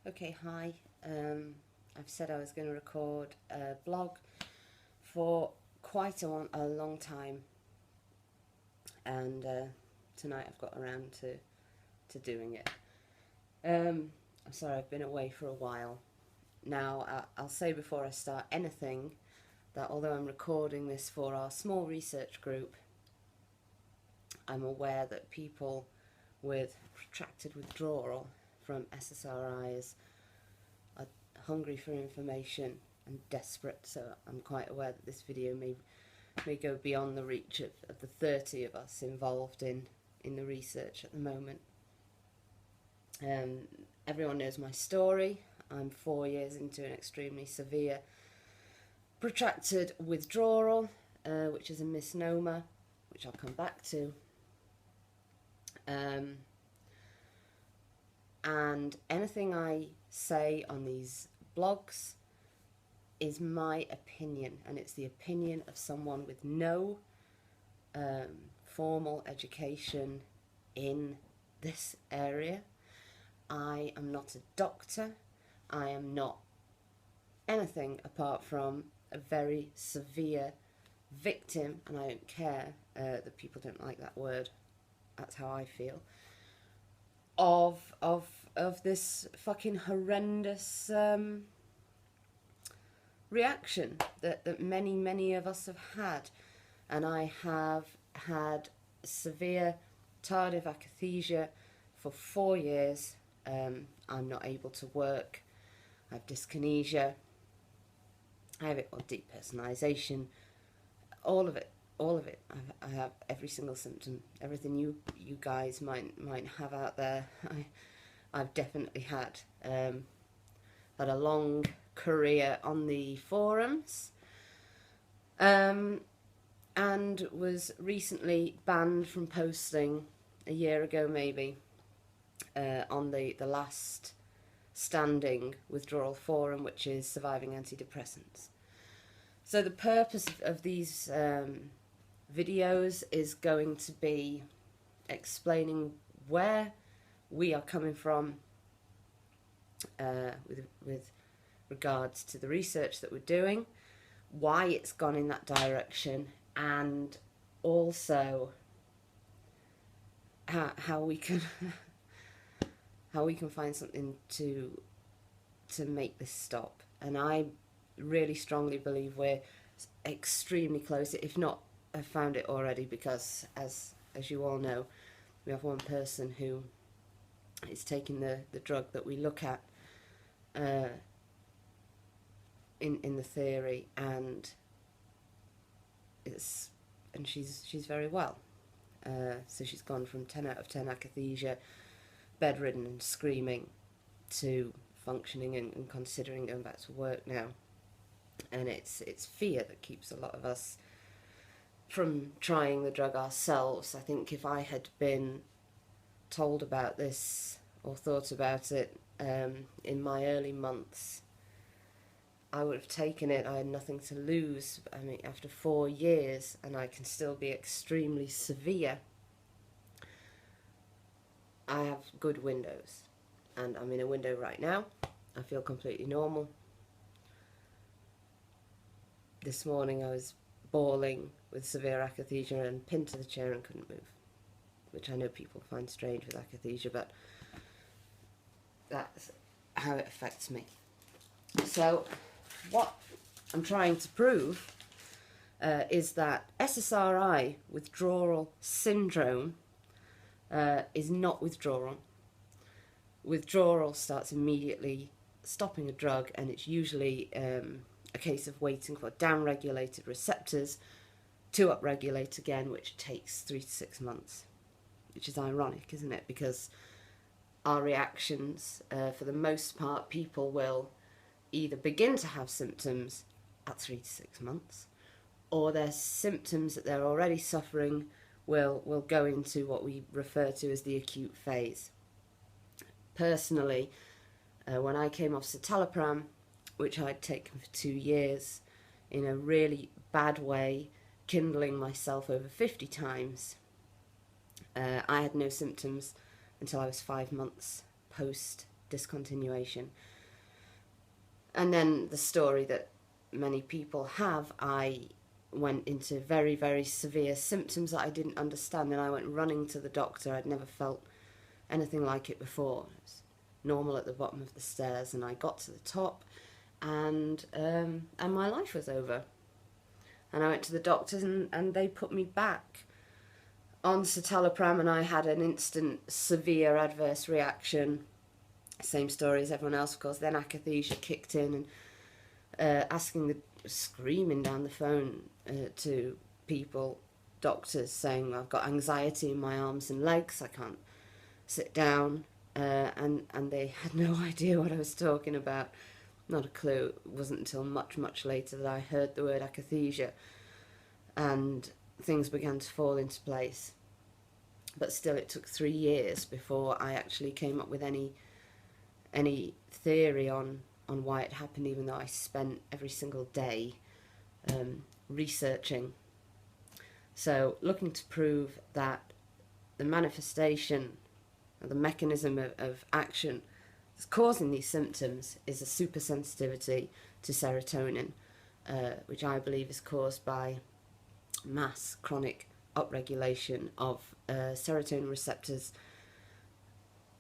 Okay, hi. I've said I was going to record a blog for quite a long time, and tonight I've got around to doing it. I'm sorry I've been away for a while. Now, I'll say before I start anything that although I'm recording this for our small research group, I'm aware that people with protracted withdrawal from SSRIs are hungry for information and desperate, so I'm quite aware that this video may go beyond the reach of the 30 of us involved in the research at the moment. Everyone knows my story. I'm 4 years into an extremely severe protracted withdrawal, which is a misnomer, which I'll come back to. And anything I say on these blogs is my opinion, and it's the opinion of someone with no formal education in this area. I am not a doctor. I am not anything apart from a very severe victim, and I don't care that people don't like that word. That's how I feel. Of this fucking horrendous reaction that many of us have had. And I have had severe Tardive Akathisia for 4 years. I'm not able to work. I have dyskinesia. I have depersonalization. All of it. I have every single symptom, everything you guys might have out there. I've definitely had. Had a long career on the forums, and was recently banned from posting a year ago, maybe, on the last standing withdrawal forum, which is Surviving Antidepressants. So the purpose of these videos is going to be explaining where we are coming from with regards to the research that we're doing, why it's gone in that direction, and also how we can find something to make this stop. And I really strongly believe we're extremely close, if not have found it already, because as you all know, we have one person who is taking the drug that we look at in the theory, and she's very well. So she's gone from 10 out of 10 akathisia, bedridden and screaming, to functioning and considering going back to work now. And it's fear that keeps a lot of us from trying the drug ourselves. I think if I had been told about this or thought about it in my early months, I would have taken it. I had nothing to lose. I mean, after 4 years, and I can still be extremely severe, I have good windows. And I'm in a window right now. I feel completely normal. This morning I was bawling with severe akathisia and pinned to the chair and couldn't move, which I know people find strange with akathisia, but that's how it affects me. So what I'm trying to prove is that SSRI withdrawal syndrome is not withdrawal. Withdrawal starts immediately stopping a drug, and it's usually a case of waiting for down-regulated receptors to up-regulate again, which takes 3 to 6 months, which is ironic, isn't it? Because our reactions, for the most part, people will either begin to have symptoms at 3 to 6 months, or their symptoms that they're already suffering will go into what we refer to as the acute phase. Personally, when I came off citalopram, which I'd taken for 2 years in a really bad way, kindling myself over 50 times, I had no symptoms until I was 5 months post discontinuation. And then the story that many people have, I went into very, very severe symptoms that I didn't understand, and I went running to the doctor. I'd never felt anything like it before. It was normal at the bottom of the stairs, and I got to the top, and my life was over. And I went to the doctors, and they put me back on citalopram, and I had an instant severe adverse reaction. Same story as everyone else, of course. Then akathisia kicked in, and screaming down the phone to people, doctors, saying I've got anxiety in my arms and legs, I can't sit down, and they had no idea what I was talking about. Not a clue. It wasn't until much, much later that I heard the word akathisia, and things began to fall into place. But still, it took 3 years before I actually came up with any theory on why it happened, even though I spent every single day researching. So looking to prove that the manifestation, or the mechanism of action that's causing these symptoms is a supersensitivity to serotonin, which I believe is caused by mass chronic upregulation of serotonin receptors,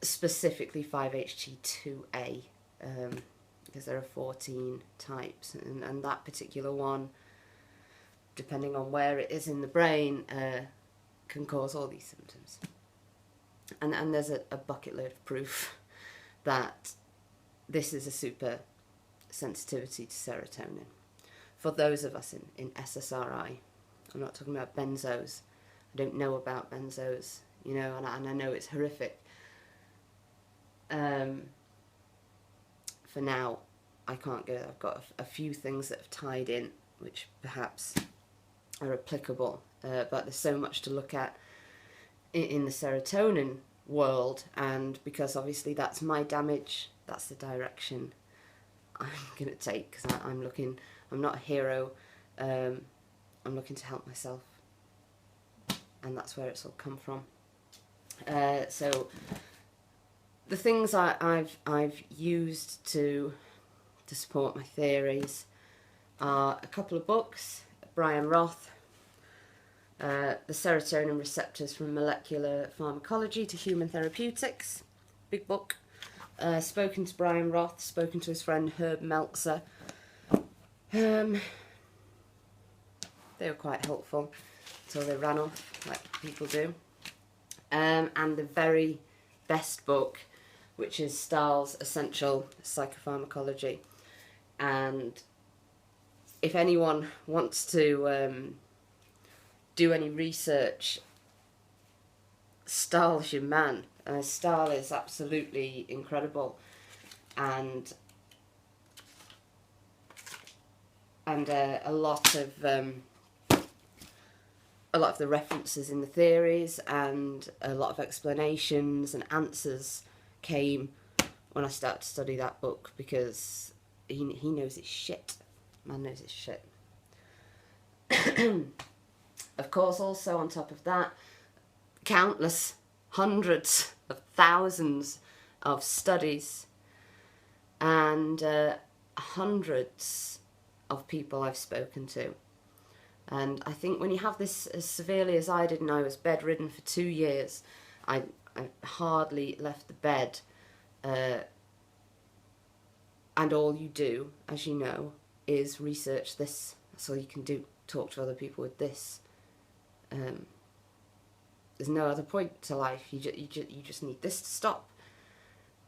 specifically 5-HT2A, because there are 14 types, and that particular one, depending on where it is in the brain, can cause all these symptoms. And there's a bucket load of proof that this is a super sensitivity to serotonin. For those of us in SSRI, I'm not talking about benzos. I don't know about benzos, you know, and I know it's horrific. For now, I can't go. I've got a few things that have tied in, which perhaps are applicable, but there's so much to look at in the serotonin world, and because obviously that's my damage, that's the direction I'm going to take, because I'm not a hero, I'm looking to help myself, and that's where it's all come from. So the things I've used to support my theories are a couple of books. Brian Roth, The Serotonin Receptors from Molecular Pharmacology to Human Therapeutics, big book. Spoken to Brian Roth, spoken to his friend Herb Meltzer. They were quite helpful until they ran off, like people do. And the very best book, which is Stahl's Essential Psychopharmacology. And if anyone wants to do any research, Stahl's your man. Stahl is absolutely incredible, and a lot of the references in the theories and a lot of explanations and answers came when I started to study that book, because he knows his shit. Man knows his shit. Of course, also on top of that, countless hundreds of thousands of studies and hundreds of people I've spoken to. And I think when you have this as severely as I did, and I was bedridden for 2 years, I hardly left the bed, and all you do, as you know, is research this. That's all you can do. Talk to other people with this. There's no other point to life. You just need this to stop,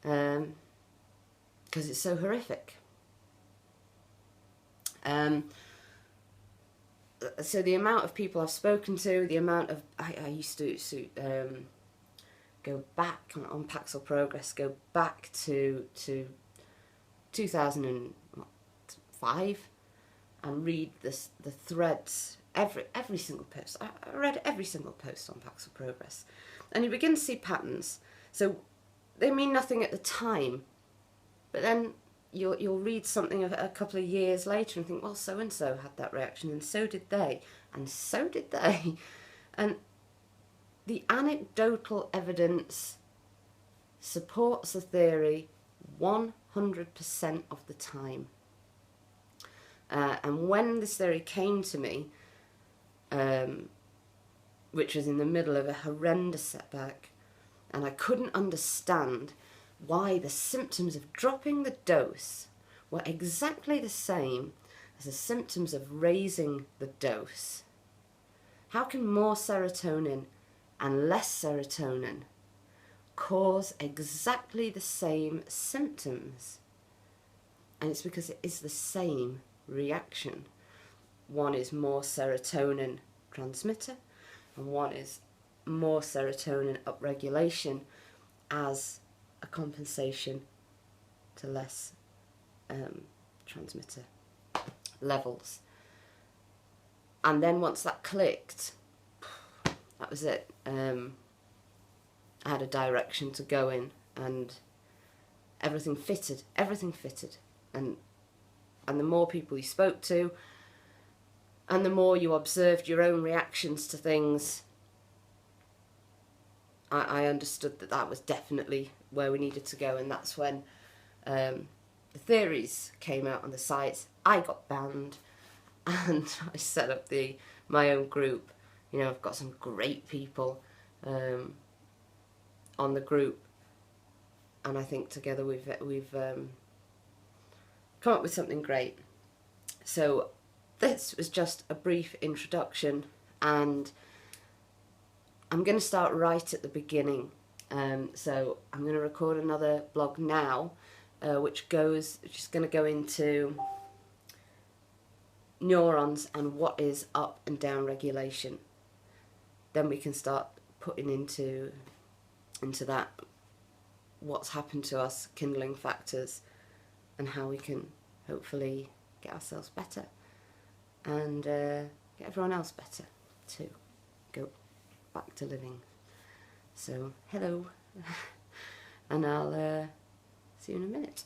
because it's so horrific. So the amount of people I've spoken to, the amount of I used to go back on Paxil Progress, go back to 2005 and read the threads, every single post. I read every single post on Paxil Progress, and you begin to see patterns. So they mean nothing at the time, but then you'll read something a couple of years later and think, well, so and so had that reaction, and so did they, and so did they, and the anecdotal evidence supports the theory 100% of the time. And when this theory came to me, which was in the middle of a horrendous setback, and I couldn't understand why the symptoms of dropping the dose were exactly the same as the symptoms of raising the dose. How can more serotonin and less serotonin cause exactly the same symptoms? And it's because it is the same reaction. One is more serotonin transmitter, and one is more serotonin upregulation as a compensation to less transmitter levels. And then once that clicked, that was it. I had a direction to go in, and everything fitted. And the more people you spoke to, and the more you observed your own reactions to things, I understood that that was definitely where we needed to go. And that's when the theories came out on the sites. I got banned, and I set up my own group. You know, I've got some great people on the group, and I think together we've come up with something great. So this was just a brief introduction, and I'm going to start right at the beginning. So I'm going to record another blog now, which is going to go into neurons and what is up and down regulation. Then we can start putting into that what's happened to us, kindling factors, and how we can hopefully get ourselves better and get everyone else better too. Go back to living. So hello, and I'll see you in a minute.